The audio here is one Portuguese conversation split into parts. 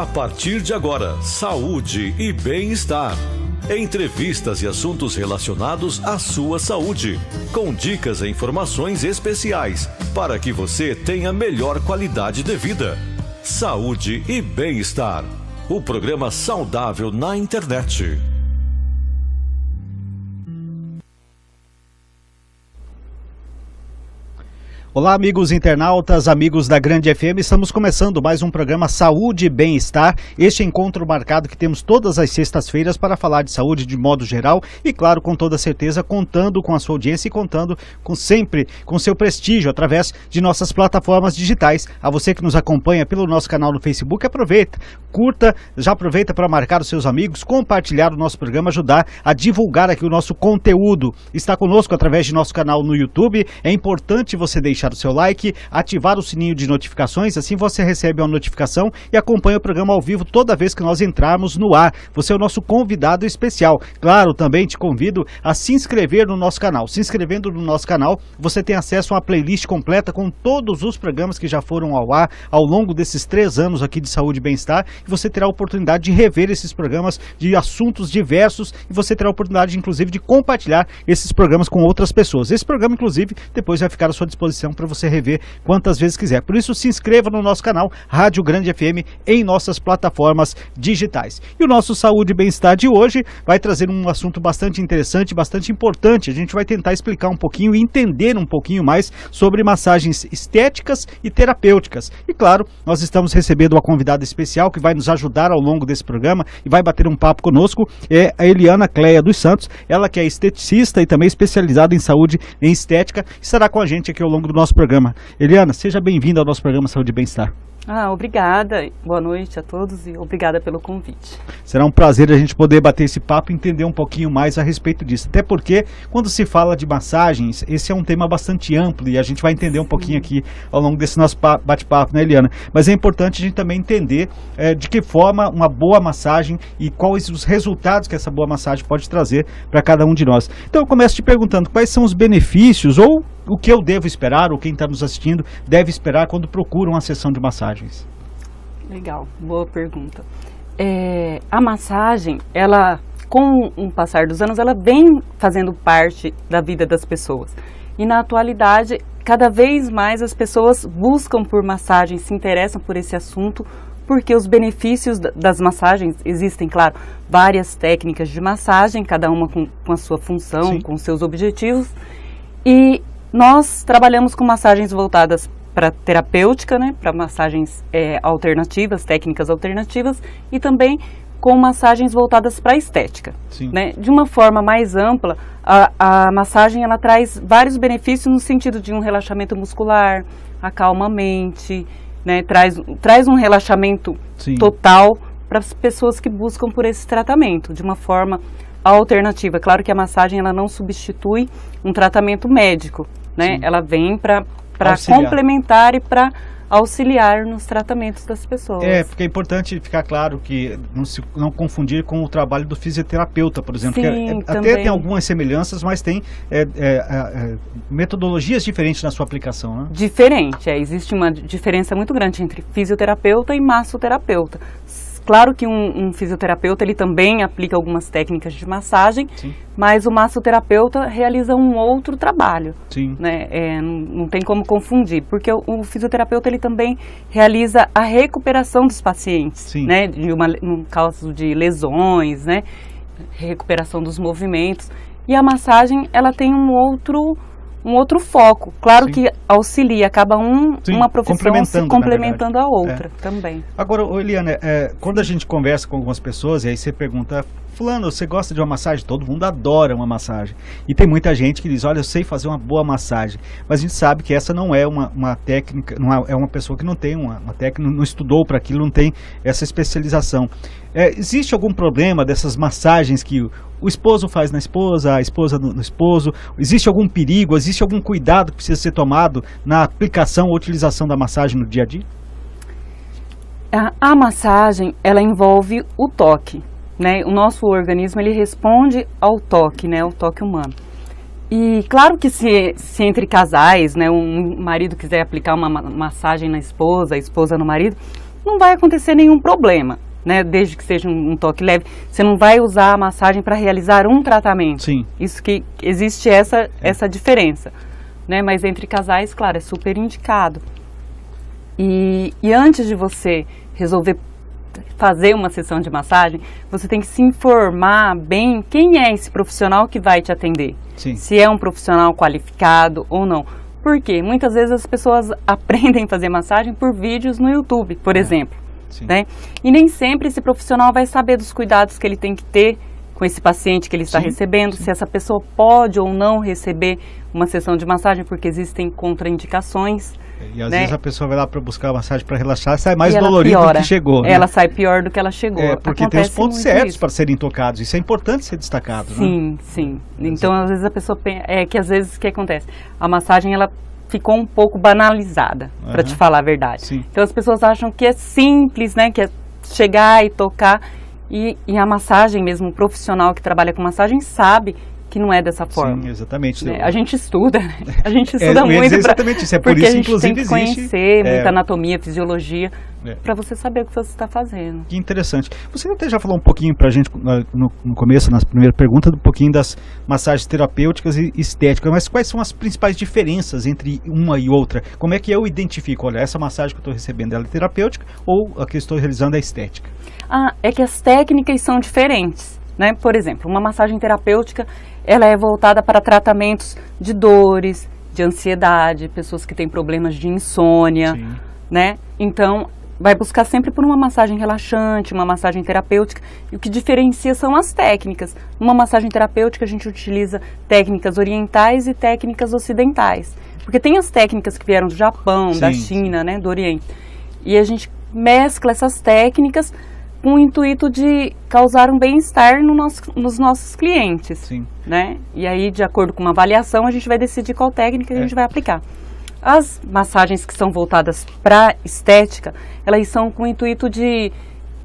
A partir de agora, saúde e bem-estar. Entrevistas e assuntos relacionados à sua saúde, com dicas e informações especiais para que você tenha melhor qualidade de vida. Saúde e bem-estar. O programa saudável na internet. Olá, amigos internautas, amigos da Grande FM, estamos começando mais um programa Saúde e Bem-Estar, este encontro marcado que temos todas as sextas-feiras para falar de saúde de modo geral e, claro, com toda certeza, contando com a sua audiência e contando sempre com seu prestígio através de nossas plataformas digitais. A você que nos acompanha pelo nosso canal no Facebook, aproveita, curta, já aproveita para marcar os seus amigos, compartilhar o nosso programa, ajudar a divulgar aqui o nosso conteúdo. Está conosco através de nosso canal no YouTube, é importante você deixar o seu like, ativar o sininho de notificações, assim você recebe uma notificação e acompanha o programa ao vivo toda vez que nós entrarmos no ar. Você é o nosso convidado especial. Claro, também te convido a se inscrever no nosso canal. Se inscrevendo no nosso canal, você tem acesso a uma playlist completa com todos os programas que já foram ao ar ao longo desses 3 anos aqui de saúde e bem-estar, e você terá a oportunidade de rever esses programas de assuntos diversos, e você terá a oportunidade, inclusive, de compartilhar esses programas com outras pessoas. Esse programa, inclusive, depois vai ficar à sua disposição para você rever quantas vezes quiser. Por isso, se inscreva no nosso canal Rádio Grande FM em nossas plataformas digitais. E o nosso Saúde e Bem-Estar de hoje vai trazer um assunto bastante interessante, bastante importante. A gente vai tentar explicar um pouquinho e entender um pouquinho mais sobre massagens estéticas e terapêuticas. E claro, nós estamos recebendo uma convidada especial que vai nos ajudar ao longo desse programa e vai bater um papo conosco, é a Eliana Cleia dos Santos, ela que é esteticista e também especializada em saúde e em estética, estará com a gente aqui ao longo do nosso programa. Eliana, seja bem-vinda ao nosso programa Saúde e Bem-Estar. Obrigada. Boa noite a todos e obrigada pelo convite. Será um prazer a gente poder bater esse papo e entender um pouquinho mais a respeito disso. Até porque, quando se fala de massagens, esse é um tema bastante amplo e a gente vai entender um pouquinho aqui ao longo desse nosso bate-papo, né, Eliana? Mas é importante a gente também entender de que forma uma boa massagem e quais os resultados que essa boa massagem pode trazer para cada um de nós. Então eu começo te perguntando quais são os benefícios ou o que eu devo esperar, ou quem está nos assistindo deve esperar quando procura uma sessão de massagens. Legal, boa pergunta. A massagem, ela, com o passar dos anos, ela vem fazendo parte da vida das pessoas. E na atualidade, cada vez mais as pessoas buscam por massagem, se interessam por esse assunto, porque os benefícios das massagens, existem, claro, várias técnicas de massagem, cada uma com a sua função, sim, com seus objetivos. E nós trabalhamos com massagens voltadas para terapêutica, né, para massagens alternativas, técnicas alternativas, e também com massagens voltadas para estética. Né? De uma forma mais ampla, a massagem ela traz vários benefícios no sentido de um relaxamento muscular, acalma a mente, né, traz um relaxamento, sim, total para as pessoas que buscam por esse tratamento, de uma forma alternativa. Claro que a massagem ela não substitui um tratamento médico, né? Ela vem para complementar e para auxiliar nos tratamentos das pessoas. Porque é importante ficar claro que não confundir com o trabalho do fisioterapeuta, por exemplo. Sim, que até tem algumas semelhanças, mas tem metodologias diferentes na sua aplicação, né? Diferente, existe uma diferença muito grande entre fisioterapeuta e massoterapeuta. Claro que um fisioterapeuta ele também aplica algumas técnicas de massagem, sim, mas o massoterapeuta realiza um outro trabalho, sim, né? Não tem como confundir, porque o fisioterapeuta ele também realiza a recuperação dos pacientes, sim, né? No caso de lesões, né? Recuperação dos movimentos. E a massagem ela tem um outro foco. Claro, sim, que auxilia, acaba uma profissão se complementando a outra também. Agora, Eliana, quando a gente conversa com algumas pessoas, e aí você pergunta, fulano, você gosta de uma massagem? Todo mundo adora uma massagem. E tem muita gente que diz, olha, eu sei fazer uma boa massagem. Mas a gente sabe que essa não é uma técnica, não é uma pessoa que não tem uma técnica, não estudou para aquilo, não tem essa especialização. Existe algum problema dessas massagens que o esposo faz na esposa, a esposa no esposo? Existe algum perigo, existe algum cuidado que precisa ser tomado na aplicação ou utilização da massagem no dia a dia? A massagem, ela envolve o toque, né? O nosso organismo, ele responde ao toque, né? O toque humano. E claro que se entre casais, né, um marido quiser aplicar uma massagem na esposa, a esposa no marido, não vai acontecer nenhum problema, né? Desde que seja um toque leve. Você não vai usar a massagem para realizar um tratamento. Sim. Isso que existe essa diferença, né? Mas entre casais, claro, é super indicado. E antes de você resolver fazer uma sessão de massagem, você tem que se informar bem quem é esse profissional que vai te atender. Sim. Se é um profissional qualificado ou não. Por quê? Muitas vezes as pessoas aprendem a fazer massagem por vídeos no YouTube, por exemplo. Né? E nem sempre esse profissional vai saber dos cuidados que ele tem que ter com esse paciente que ele está recebendo, se essa pessoa pode ou não receber uma sessão de massagem, porque existem contraindicações. E às vezes a pessoa vai lá para buscar uma massagem para relaxar, sai mais dolorido do que chegou. Né? Ela sai pior do que ela chegou. Porque acontece tem os pontos certos para serem tocados. Isso é importante ser destacado. Sim, né? Sim. Então, às vezes a pessoa pensa, às vezes o que acontece? A massagem, ela ficou um pouco banalizada, para te falar a verdade. Sim. Então as pessoas acham que é simples, né? Que é chegar e tocar. E a massagem mesmo, o profissional que trabalha com massagem sabe que não é dessa forma. Sim, exatamente. Né? A gente estuda, né? A gente estuda muito exatamente isso. É por porque isso, a gente inclusive, tem que conhecer muita anatomia, fisiologia, para você saber o que você está fazendo. Que interessante. Você até já falou um pouquinho para a gente no começo, na primeira pergunta, um pouquinho das massagens terapêuticas e estéticas, mas quais são as principais diferenças entre uma e outra? Como é que eu identifico, olha, essa massagem que eu estou recebendo ela é terapêutica ou a que eu estou realizando é estética? É que as técnicas são diferentes, né? Por exemplo, uma massagem terapêutica, ela é voltada para tratamentos de dores, de ansiedade, pessoas que têm problemas de insônia, né? Então, vai buscar sempre por uma massagem relaxante, uma massagem terapêutica, e o que diferencia são as técnicas. Numa massagem terapêutica, a gente utiliza técnicas orientais e técnicas ocidentais, porque tem as técnicas que vieram do Japão, da China, né, do Oriente, e a gente mescla essas técnicas com o intuito de causar um bem-estar nos nossos clientes, né? E aí, de acordo com uma avaliação, a gente vai decidir qual técnica a gente vai aplicar. As massagens que são voltadas para estética, elas são com o intuito de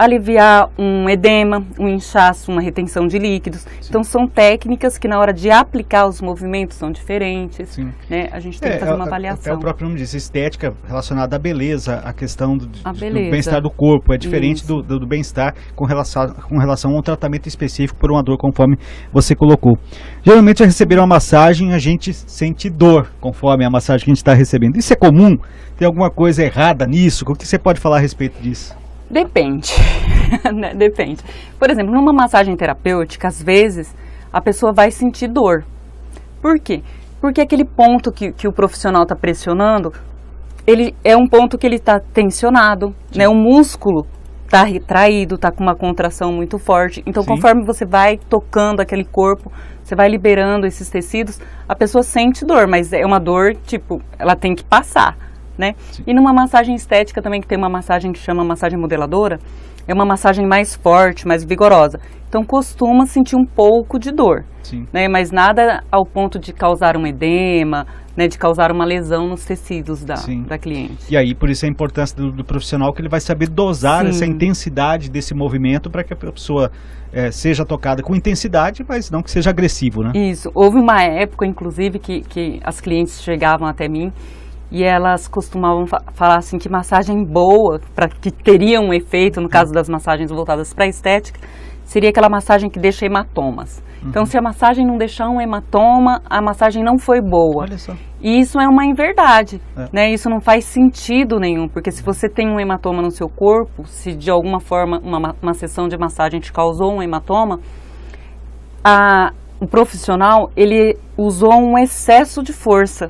aliviar um edema, um inchaço, uma retenção de líquidos. Então, são técnicas que na hora de aplicar os movimentos são diferentes, né? A gente tem que fazer uma avaliação. O próprio nome diz, estética relacionada à beleza, à questão do bem-estar do corpo. É diferente do bem-estar com relação a um tratamento específico por uma dor, conforme você colocou. Geralmente, ao receber uma massagem, a gente sente dor, conforme a massagem que a gente está recebendo. Isso é comum? Tem alguma coisa errada nisso? O que você pode falar a respeito disso? Depende, né? Depende. Por exemplo, numa massagem terapêutica, às vezes, a pessoa vai sentir dor. Por quê? Porque aquele ponto que o profissional está pressionando, ele é um ponto que ele está tensionado, né? O músculo está retraído, está com uma contração muito forte. Então, conforme você vai tocando aquele corpo, você vai liberando esses tecidos, a pessoa sente dor, mas é uma dor, tipo, ela tem que passar. Né? E numa massagem estética também, que tem uma massagem que chama massagem modeladora, é uma massagem mais forte, mais vigorosa. Então costuma sentir um pouco de dor, né? Mas nada ao ponto de causar um edema, né? De causar uma lesão nos tecidos da cliente. E aí, por isso a importância do profissional, que ele vai saber dosar essa intensidade desse movimento para que a pessoa seja tocada com intensidade, mas não que seja agressivo, né? Isso. Houve uma época, inclusive, que as clientes chegavam até mim e elas costumavam falar assim que massagem boa, que teria um efeito, no caso das massagens voltadas para a estética, seria aquela massagem que deixa hematomas. Então, se a massagem não deixar um hematoma, a massagem não foi boa. Olha só. E isso é uma inverdade, né? Isso não faz sentido nenhum, porque se você tem um hematoma no seu corpo, se de alguma forma uma sessão de massagem te causou um hematoma, o profissional, ele usou um excesso de força.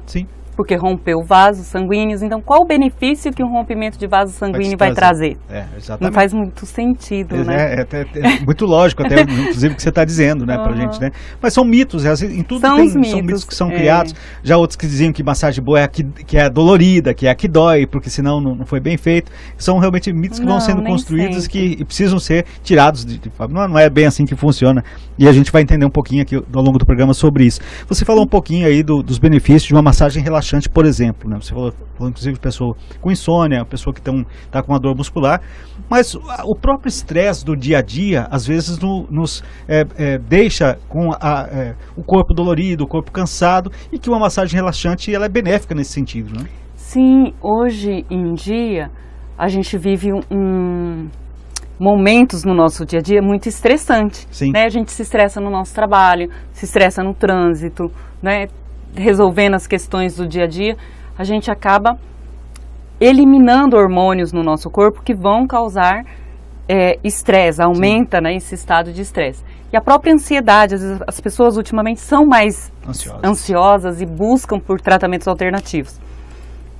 Porque rompeu vasos sanguíneos. Então, qual o benefício que um rompimento de vaso sanguíneo vai trazer? Não faz muito sentido, né? É muito lógico, até inclusive o que você está dizendo, né, pra gente, né? Mas são mitos, em tudo são mitos que são criados. Já outros que diziam que massagem boa é a que é dolorida, que é a que dói, porque senão não foi bem feito. São realmente mitos que vão sendo construídos e precisam ser tirados. Não é bem assim que funciona. E a gente vai entender um pouquinho aqui ao longo do programa sobre isso. Você falou um pouquinho aí dos benefícios de uma massagem relaxante, por exemplo, né? Você falou inclusive de pessoa com insônia, pessoa que está com uma dor muscular, mas o próprio estresse do dia a dia, às vezes nos deixa com o corpo dolorido, o corpo cansado, e que uma massagem relaxante ela é benéfica nesse sentido, né? Sim, hoje em dia a gente vive momentos no nosso dia a dia muito estressante, né? A gente se estressa no nosso trabalho, se estressa no trânsito, né? Resolvendo as questões do dia a dia, a gente acaba eliminando hormônios no nosso corpo que vão causar estresse, aumenta, né, esse estado de estresse. E a própria ansiedade, às vezes as pessoas ultimamente são mais ansiosas e buscam por tratamentos alternativos.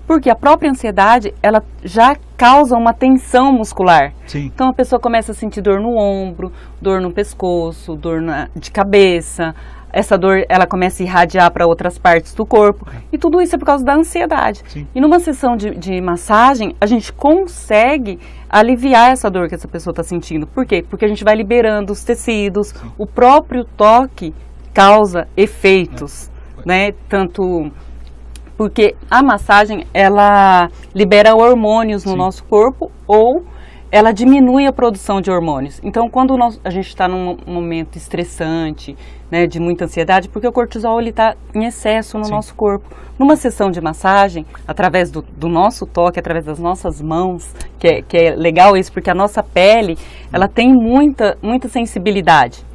Porque a própria ansiedade, ela já causa uma tensão muscular. Então a pessoa começa a sentir dor no ombro, dor no pescoço, dor de cabeça. Essa dor, ela começa a irradiar para outras partes do corpo. E tudo isso é por causa da ansiedade. E numa sessão de massagem, a gente consegue aliviar essa dor que essa pessoa está sentindo. Por quê? Porque a gente vai liberando os tecidos. O próprio toque causa efeitos, né? Tanto porque a massagem, ela libera hormônios no nosso corpo ou ela diminui a produção de hormônios. Então, quando a gente está num momento estressante, né, de muita ansiedade, porque o cortisol está em excesso no nosso corpo. Numa sessão de massagem, através do nosso toque, através das nossas mãos, que é legal isso, porque a nossa pele, ela tem muita sensibilidade.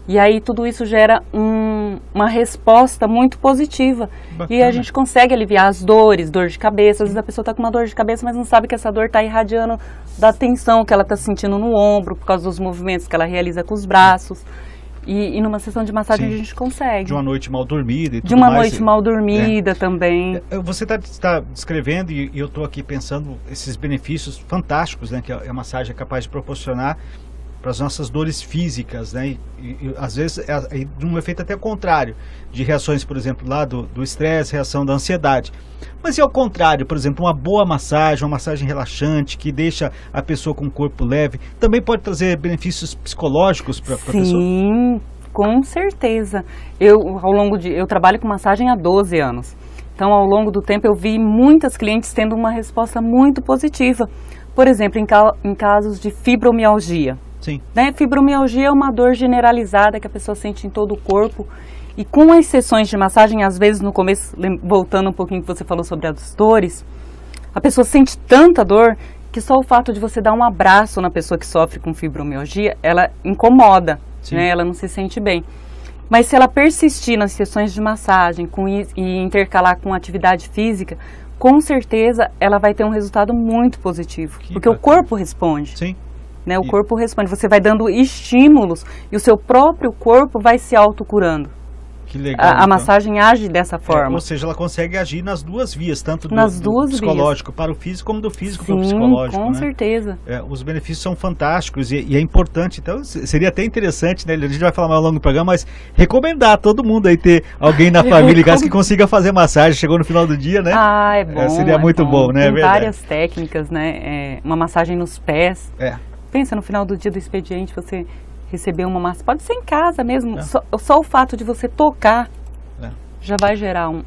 E aí tudo isso gera uma resposta muito positiva. Bacana. E a gente consegue aliviar as dores, dor de cabeça. Às vezes a pessoa está com uma dor de cabeça, mas não sabe que essa dor está irradiando da tensão que ela está sentindo no ombro, por causa dos movimentos que ela realiza com os braços. E numa sessão de massagem a gente consegue. De uma noite mal dormida e tudo mais. De uma noite mal dormida também. Você está descrevendo, e eu estou aqui pensando, esses benefícios fantásticos, né, que a massagem é capaz de proporcionar para as nossas dores físicas, né? E às vezes de um efeito até contrário, de reações, por exemplo, lá do estresse, reação da ansiedade. Mas e ao contrário, por exemplo, uma boa massagem, uma massagem relaxante, que deixa a pessoa com o corpo leve, também pode trazer benefícios psicológicos para a pessoa? Sim, com certeza. Eu trabalho com massagem há 12 anos. Então, ao longo do tempo, eu vi muitas clientes tendo uma resposta muito positiva. Por exemplo, em casos de fibromialgia. Né? Fibromialgia é uma dor generalizada que a pessoa sente em todo o corpo. E com as sessões de massagem, às vezes no começo, voltando um pouquinho que você falou sobre as dores, a pessoa sente tanta dor que só o fato de você dar um abraço na pessoa que sofre com fibromialgia, ela incomoda, né? Ela não se sente bem. Mas se ela persistir nas sessões de massagem e intercalar com atividade física, com certeza ela vai ter um resultado muito positivo. Porque o corpo responde. Né, o corpo responde, você vai dando estímulos e o seu próprio corpo vai se autocurando. Que legal. A massagem age dessa forma. Ou seja, ela consegue agir nas duas vias, tanto do psicológico para o físico, como do físico para o psicológico. Com certeza. Os benefícios são fantásticos e é importante, então seria até interessante, né? A gente vai falar mais ao longo do programa, mas recomendar a todo mundo aí ter alguém na família em casa que consiga fazer massagem, chegou no final do dia, né? É bom. Seria muito bom, né? Tem várias técnicas, né? Uma massagem nos pés. Pensa no final do dia do expediente, você receber uma massagem, pode ser em casa mesmo, só o fato de você tocar já vai gerar um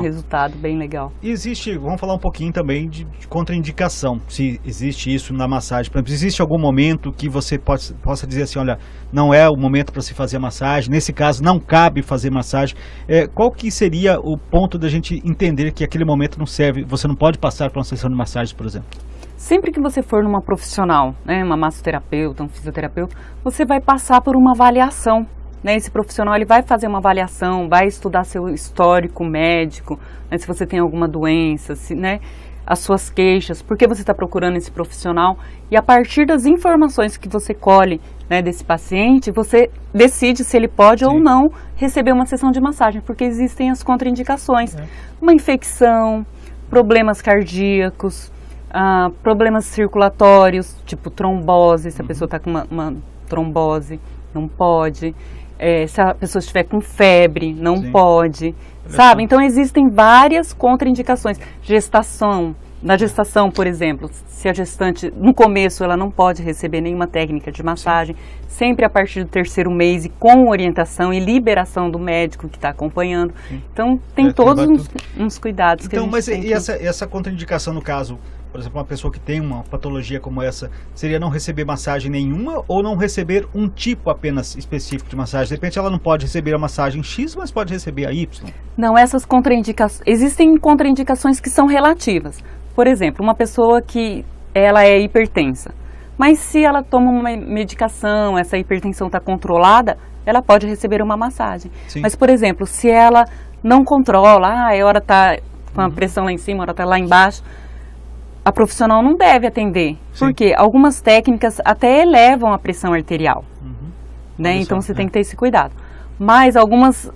resultado bem legal. E vamos falar um pouquinho também de contraindicação, se existe isso na massagem. Por exemplo, existe algum momento que você possa dizer assim, olha, não é o momento para se fazer massagem, nesse caso não cabe fazer massagem. Qual que seria o ponto da gente entender que aquele momento não serve, você não pode passar para uma sessão de massagem, por exemplo? Sempre que você for numa profissional, né, uma massoterapeuta, um fisioterapeuta, você vai passar por uma avaliação. Né? Esse profissional ele vai fazer uma avaliação, vai estudar seu histórico médico, né, se você tem alguma doença, né, as suas queixas, por que você está procurando esse profissional. E a partir das informações que você colhe, né, desse paciente, você decide se ele pode ou não receber uma sessão de massagem, porque existem as contraindicações. Uma infecção, problemas cardíacos, problemas circulatórios, tipo trombose, se a pessoa está com uma trombose, não pode. Se a pessoa estiver com febre, não pode. Sabe? Então existem várias contraindicações. Gestação. Na gestação, por exemplo, se a gestante, no começo, ela não pode receber nenhuma técnica de massagem, sempre a partir do 3º mês e com orientação e liberação do médico que está acompanhando. Então, tem todos uns cuidados que a gente tem. Mas essa contraindicação, no caso, por exemplo, uma pessoa que tem uma patologia como essa, seria não receber massagem nenhuma ou não receber um tipo apenas específico de massagem? De repente ela não pode receber a massagem X, mas pode receber a Y? Não, essas contraindicações, existem contraindicações que são relativas. Por exemplo, uma pessoa que ela é hipertensa. Mas se ela toma uma medicação, essa hipertensão está controlada, ela pode receber uma massagem. Sim. Mas, por exemplo, se ela não controla, a hora está com a pressão lá em cima, a hora está lá embaixo, a profissional não deve atender. Sim. Porque algumas técnicas até elevam a pressão arterial. Né? Olha Então só, você tem que ter esse cuidado. Mas algumas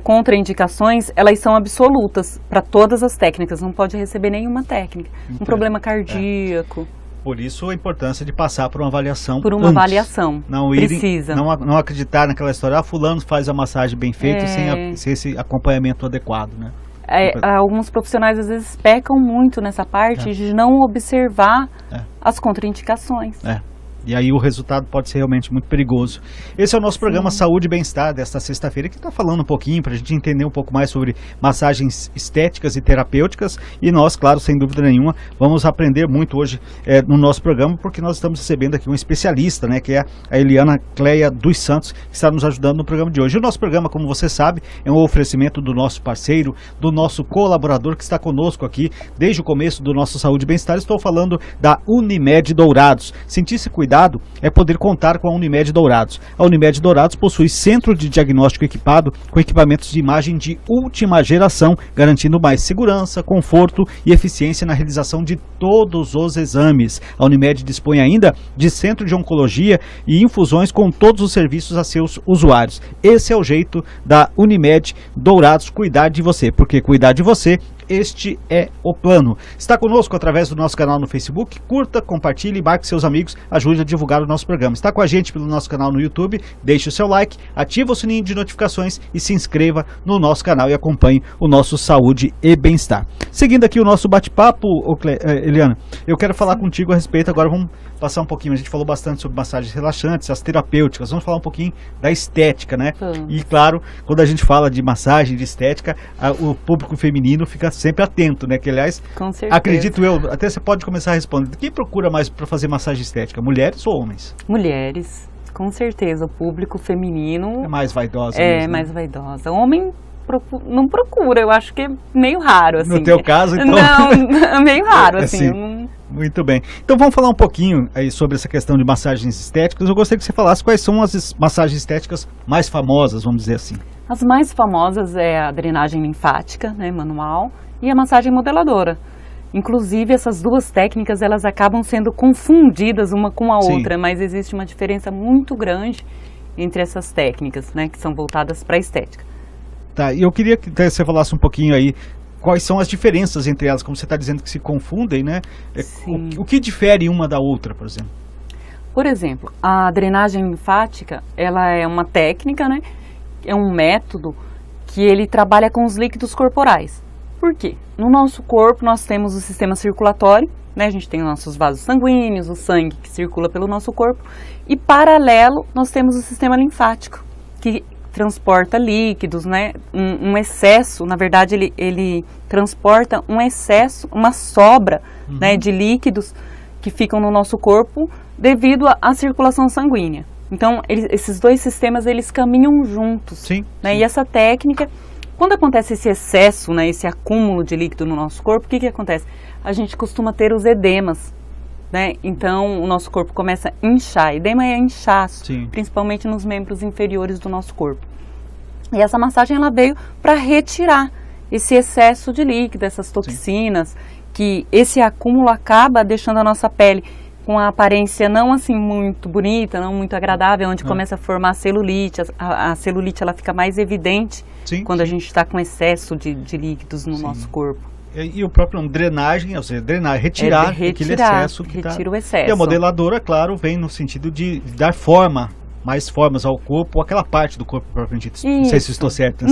contraindicações, elas são absolutas para todas as técnicas. Não pode receber nenhuma técnica. Um problema cardíaco. Por isso a importância de passar por uma avaliação Por uma antes. avaliação. Não Precisa. Não acreditar naquela história, fulano faz a massagem bem feita sem esse acompanhamento adequado, né? Alguns profissionais às vezes pecam muito nessa parte de não observar as contraindicações. E aí o resultado pode ser realmente muito perigoso. Esse é o nosso programa Saúde e Bem-Estar desta sexta-feira, que está falando um pouquinho para a gente entender um pouco mais sobre massagens estéticas e terapêuticas. E nós, claro, sem dúvida nenhuma, vamos aprender muito hoje no nosso programa, porque nós estamos recebendo aqui um especialista, né, que é a Eliana Cleia dos Santos, que está nos ajudando no programa de hoje. O nosso programa, como você sabe, é um oferecimento do nosso parceiro, do nosso colaborador que está conosco aqui desde o começo do nosso Saúde e Bem-Estar. Estou falando da Unimed Dourados. Sentir-se cuidado é poder contar com a Unimed Dourados. A Unimed Dourados possui centro de diagnóstico equipado com equipamentos de imagem de última geração, garantindo mais segurança, conforto e eficiência na realização de todos os exames. A Unimed dispõe ainda de centro de oncologia e infusões com todos os serviços a seus usuários. Esse é o jeito da Unimed Dourados cuidar de você, porque cuidar de você, este é o plano. Está conosco através do nosso canal no Facebook. Curta, compartilhe, marque seus amigos, ajude a divulgar o nosso programa. Está com a gente pelo nosso canal no YouTube, deixe o seu like, ative o sininho de notificações e se inscreva no nosso canal e acompanhe o nosso Saúde e Bem-Estar. Seguindo aqui o nosso bate-papo, Eliana, eu quero falar contigo a respeito, agora vamos passar um pouquinho, a gente falou bastante sobre massagens relaxantes, as terapêuticas, vamos falar um pouquinho da estética, né? E claro, quando a gente fala de massagem, de estética, o público feminino fica sempre atento, né? Que aliás, com certeza, acredito eu, até você pode começar a responder, quem procura mais para fazer massagem estética, mulheres ou homens? Mulheres, com certeza, o público feminino é mais vaidosa. Mais vaidosa. Homem não procura, eu acho que é meio raro, assim. No teu caso, então? Não, é meio raro, assim. Muito bem. Então vamos falar um pouquinho aí sobre essa questão de massagens estéticas. Eu gostaria que você falasse quais são as massagens estéticas mais famosas, vamos dizer assim. As mais famosas é a drenagem linfática, né, manual, e a massagem modeladora. Inclusive, essas duas técnicas, elas acabam sendo confundidas uma com a outra, mas existe uma diferença muito grande entre essas técnicas, né, que são voltadas para a estética. Tá, e eu queria que você falasse um pouquinho aí quais são as diferenças entre elas, como você está dizendo que se confundem, né? O que difere uma da outra, por exemplo? Por exemplo, a drenagem linfática, ela é uma técnica, né? É um método que ele trabalha com os líquidos corporais. Por quê? No nosso corpo nós temos o sistema circulatório, né? A gente tem os nossos vasos sanguíneos, o sangue que circula pelo nosso corpo, e paralelo nós temos o sistema linfático, que transporta líquidos, né? Um excesso, na verdade ele transporta um excesso, uma sobra, né, de líquidos que ficam no nosso corpo devido à circulação sanguínea. Então, esses dois sistemas, eles caminham juntos. Sim, né? sim. E essa técnica, quando acontece esse excesso, né, esse acúmulo de líquido no nosso corpo, o que acontece? A gente costuma ter os edemas, né? Então, o nosso corpo começa a inchar. Edema é inchaço, principalmente nos membros inferiores do nosso corpo. E essa massagem, ela veio para retirar esse excesso de líquido, essas toxinas, que esse acúmulo acaba deixando a nossa pele com a aparência não assim muito bonita, não muito agradável, onde começa a formar celulite. A celulite, ela fica mais evidente quando a gente está com excesso de líquidos no nosso corpo. E o próprio nome, drenagem, ou seja, retirar aquele excesso. Retira o excesso. E a modeladora, claro, vem no sentido de dar mais formas ao corpo, ou aquela parte do corpo propriamente dito. Não sei se estou certo.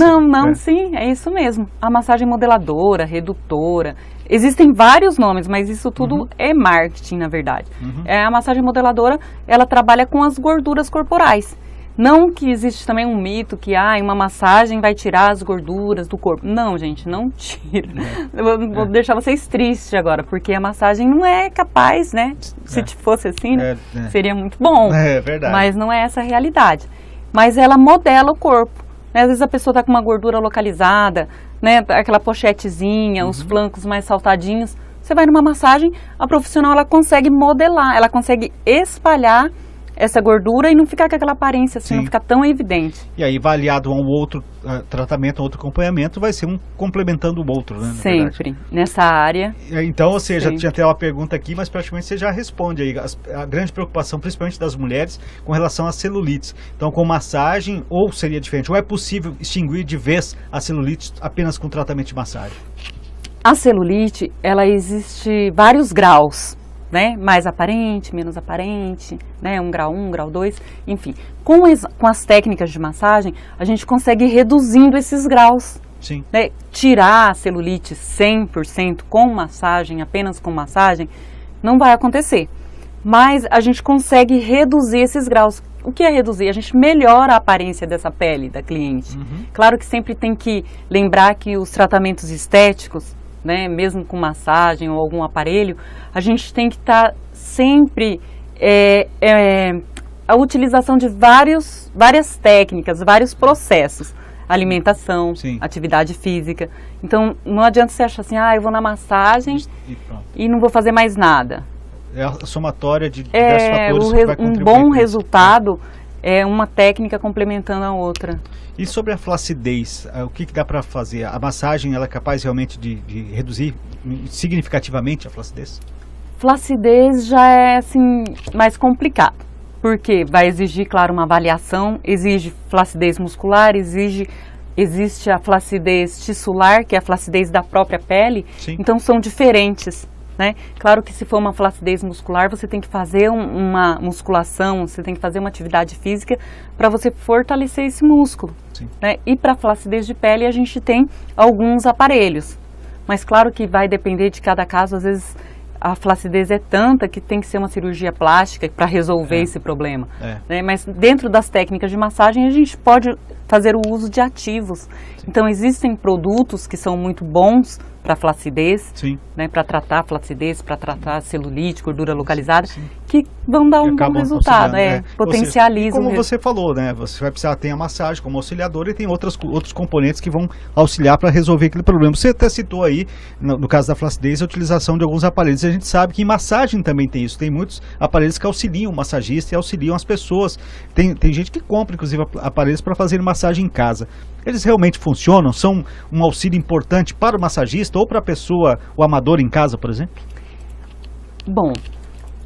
Sim, é isso mesmo. A massagem modeladora, redutora, existem vários nomes, mas isso tudo é marketing, na verdade. A massagem modeladora, ela trabalha com as gorduras corporais. Não que existe também um mito que uma massagem vai tirar as gorduras do corpo. Não, gente, não tira. Eu vou deixar vocês tristes agora, porque a massagem não é capaz, né? Se fosse assim, né, seria muito bom. É verdade. Mas não é essa a realidade. Mas ela modela o corpo. Né? Às vezes a pessoa está com uma gordura localizada, né? Aquela pochetezinha, os flancos mais saltadinhos. Você vai numa massagem, a profissional ela consegue modelar, ela consegue espalhar essa gordura e não ficar com aquela aparência assim, Sim. não ficar tão evidente. E aí, aliado a um outro tratamento, a um outro acompanhamento, vai ser um complementando o outro, né? Sempre, nessa área. Então, ou seja, Sim. tinha até uma pergunta aqui, mas praticamente você já responde aí. A grande preocupação, principalmente das mulheres, com relação às celulites. Então, com massagem, ou seria diferente? Ou é possível extinguir de vez a celulite apenas com tratamento de massagem? A celulite, ela existe vários graus, né? Mais aparente, menos aparente, né? 1 grau 1, grau 2, enfim. Com as técnicas de massagem, a gente consegue ir reduzindo esses graus. Sim. Né? Tirar a celulite 100% com massagem, apenas com massagem, não vai acontecer. Mas a gente consegue reduzir esses graus. O que é reduzir? A gente melhora a aparência dessa pele da cliente. Claro que sempre tem que lembrar que os tratamentos estéticos, né, mesmo com massagem ou algum aparelho, a gente tem que estar sempre a utilização de várias técnicas, vários processos. Alimentação, Sim. atividade física. Então, não adianta você achar assim, eu vou na massagem E pronto. e não vou fazer mais nada. É a somatória de diversos fatores que vai Um contribuir bom com isso. resultado é uma técnica complementando a outra. E sobre a flacidez, o que dá para fazer? A massagem ela é capaz realmente de reduzir significativamente a flacidez? Flacidez já é assim mais complicado, porque vai exigir, claro, uma avaliação, exige flacidez muscular, existe a flacidez tissular, que é a flacidez da própria pele. Sim. Então são diferentes, né? Claro que se for uma flacidez muscular, você tem que fazer uma musculação, você tem que fazer uma atividade física para você fortalecer esse músculo. Sim. Né? E para flacidez de pele a gente tem alguns aparelhos, mas claro que vai depender de cada caso. Às vezes a flacidez é tanta que tem que ser uma cirurgia plástica para resolver esse problema. Né? Mas dentro das técnicas de massagem a gente pode fazer o uso de ativos. Então existem produtos que são muito bons para flacidez, né? Para tratar a flacidez, para tratar a celulite, gordura localizada, que vão dar um bom resultado, potencializa. Como você falou, né? Você vai precisar ter a massagem como auxiliadora e tem outros componentes que vão auxiliar para resolver aquele problema. Você até citou aí, no caso da flacidez, a utilização de alguns aparelhos. E a gente sabe que em massagem também tem isso. Tem muitos aparelhos que auxiliam o massagista e auxiliam as pessoas. Tem gente que compra, inclusive, aparelhos para fazer massagem em casa. Eles realmente funcionam? São um auxílio importante para o massagista ou para a pessoa, o amador em casa, por exemplo? Bom,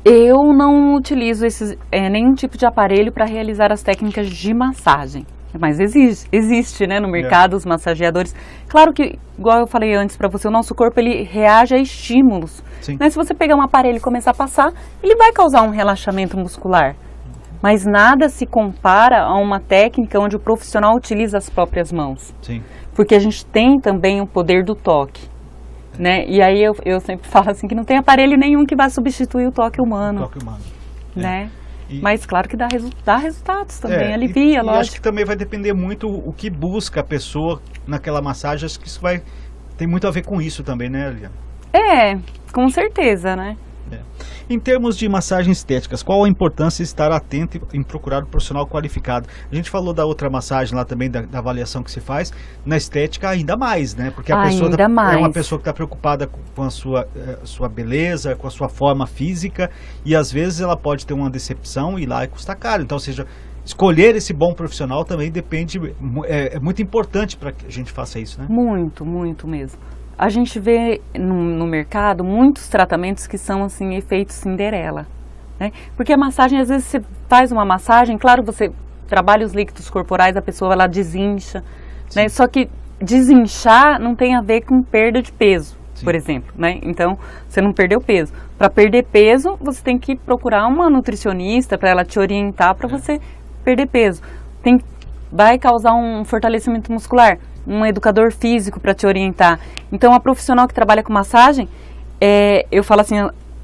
eu não utilizo nenhum tipo de aparelho para realizar as técnicas de massagem. Mas existe, né, no mercado os massageadores. Claro que, igual eu falei antes para você, o nosso corpo ele reage a estímulos. Né? Se você pegar um aparelho e começar a passar, ele vai causar um relaxamento muscular. Mas nada se compara a uma técnica onde o profissional utiliza as próprias mãos. Sim. Porque a gente tem também o poder do toque. Né? E aí eu sempre falo assim que não tem aparelho nenhum que vai substituir o toque humano. O toque humano. Né? Mas claro que dá resultados também, alivia, lógico. E acho que também vai depender muito o que busca a pessoa naquela massagem. Acho que isso tem muito a ver com isso também, né, Eliana? Com certeza, né? Em termos de massagens estéticas, qual a importância de estar atento em procurar um profissional qualificado? A gente falou da outra massagem lá também, da avaliação que se faz. Na estética ainda mais, né? Porque a pessoa é uma pessoa que está preocupada com a sua beleza, com a sua forma física, e às vezes ela pode ter uma decepção e lá custa caro. Então, ou seja, escolher esse bom profissional também é muito importante para que a gente faça isso, né? Muito, muito mesmo. A gente vê no mercado muitos tratamentos que são assim, efeito Cinderela, né? Porque a massagem, às vezes você faz uma massagem, claro, você trabalha os líquidos corporais, a pessoa ela desincha, né? Só que desinchar não tem a ver com perda de peso, por exemplo, né? Então, você não perdeu peso. Para perder peso, você tem que procurar uma nutricionista para ela te orientar para você perder peso. Vai causar um fortalecimento muscular, um educador físico para te orientar. Então, a profissional que trabalha com massagem, eu falo assim,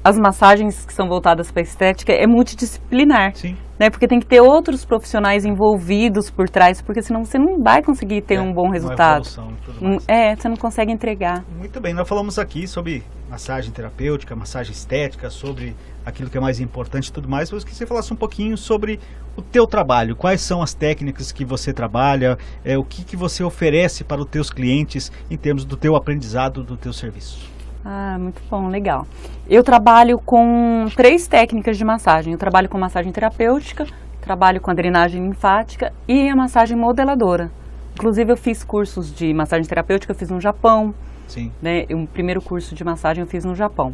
as massagens que são voltadas para a estética é multidisciplinar. Né? Porque tem que ter outros profissionais envolvidos por trás, porque senão você não vai conseguir ter um bom resultado. Você não consegue entregar. Muito bem, nós falamos aqui sobre massagem terapêutica, massagem estética, sobre aquilo que é mais importante e tudo mais. Eu queria que você falasse um pouquinho sobre o teu trabalho. Quais são as técnicas que você trabalha, o que você oferece para os teus clientes em termos do teu aprendizado, do teu serviço? Ah, muito bom, legal. Eu trabalho com 3 técnicas de massagem. Eu trabalho com massagem terapêutica, trabalho com a drenagem linfática e a massagem modeladora. Inclusive eu fiz cursos de massagem terapêutica, eu fiz no Japão. Sim. Né? O primeiro curso de massagem eu fiz no Japão.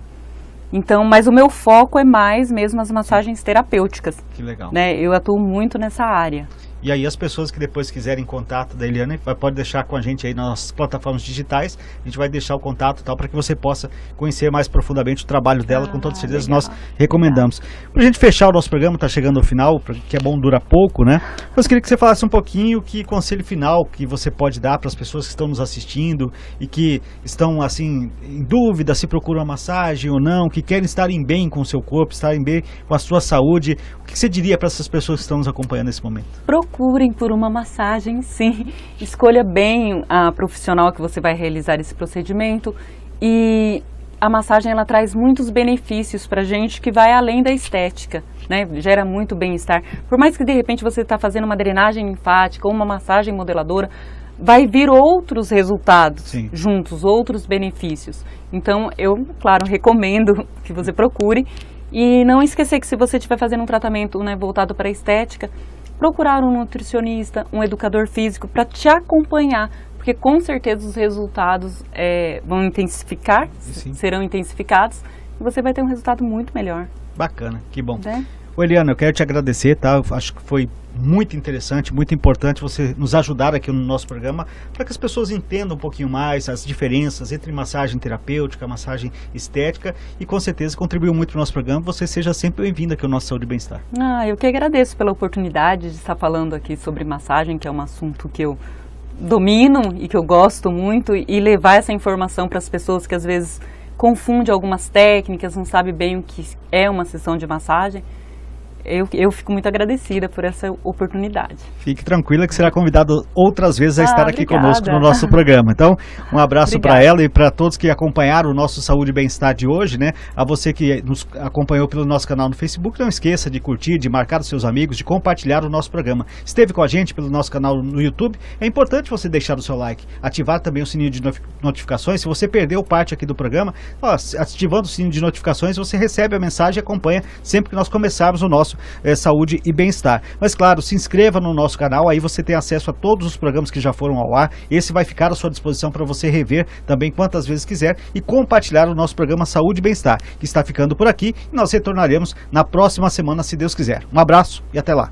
Então, mas o meu foco é mais mesmo as massagens terapêuticas. Que legal. Né? Eu atuo muito nessa área. E aí as pessoas que depois quiserem contato da Eliana, pode deixar com a gente aí nas nossas plataformas digitais, a gente vai deixar o contato e tal, para que você possa conhecer mais profundamente o trabalho dela, com toda certeza legal, nós recomendamos. Para a gente fechar o nosso programa, está chegando ao final, que é bom, dura pouco, né? Mas queria que você falasse um pouquinho que conselho final que você pode dar para as pessoas que estão nos assistindo e que estão, assim, em dúvida se procuram uma massagem ou não, que querem estarem bem com o seu corpo, estarem bem com a sua saúde. O que você diria para essas pessoas que estão nos acompanhando nesse momento? Procurem por uma massagem, sim. Escolha bem a profissional que você vai realizar esse procedimento. E a massagem, ela traz muitos benefícios para a gente que vai além da estética, né? Gera muito bem-estar. Por mais que de repente você está fazendo uma drenagem linfática ou uma massagem modeladora, vai vir outros resultados Sim. juntos, outros benefícios. Então, eu, claro, recomendo que você procure. E não esquecer que se você estiver fazendo um tratamento, né, voltado para a estética, procurar um nutricionista, um educador físico para te acompanhar, porque com certeza os resultados vão intensificar, Sim. serão intensificados e você vai ter um resultado muito melhor. Bacana, que bom. Né? Ô, Eliana, eu quero te agradecer, tá? Eu acho que foi muito interessante, muito importante você nos ajudar aqui no nosso programa para que as pessoas entendam um pouquinho mais as diferenças entre massagem terapêutica, massagem estética e com certeza contribuiu muito para o nosso programa. Você seja sempre bem-vindo aqui ao nosso Saúde e Bem-Estar. Eu que agradeço pela oportunidade de estar falando aqui sobre massagem, que é um assunto que eu domino e que eu gosto muito, e levar essa informação para as pessoas que às vezes confundem algumas técnicas, não sabem bem o que é uma sessão de massagem. Eu fico muito agradecida por essa oportunidade. Fique tranquila que será convidado outras vezes a estar aqui obrigada. conosco no nosso programa. Então, um abraço para Obrigada. ela e para todos que acompanharam o nosso Saúde e Bem-Estar de hoje, né? A você que nos acompanhou pelo nosso canal no Facebook, não esqueça de curtir, de marcar os seus amigos, de compartilhar o nosso programa. Esteve com a gente pelo nosso canal no YouTube, é importante você deixar o seu like, ativar também o sininho de notificações. Se você perdeu parte aqui do programa, ativando o sininho de notificações, você recebe a mensagem e acompanha sempre que nós começarmos o nosso Saúde e Bem-Estar. Mas claro, se inscreva no nosso canal, aí você tem acesso a todos os programas que já foram ao ar. Esse vai ficar à sua disposição para você rever também quantas vezes quiser e compartilhar o nosso programa Saúde e Bem-Estar, que está ficando por aqui e nós retornaremos na próxima semana, se Deus quiser. Um abraço e até lá.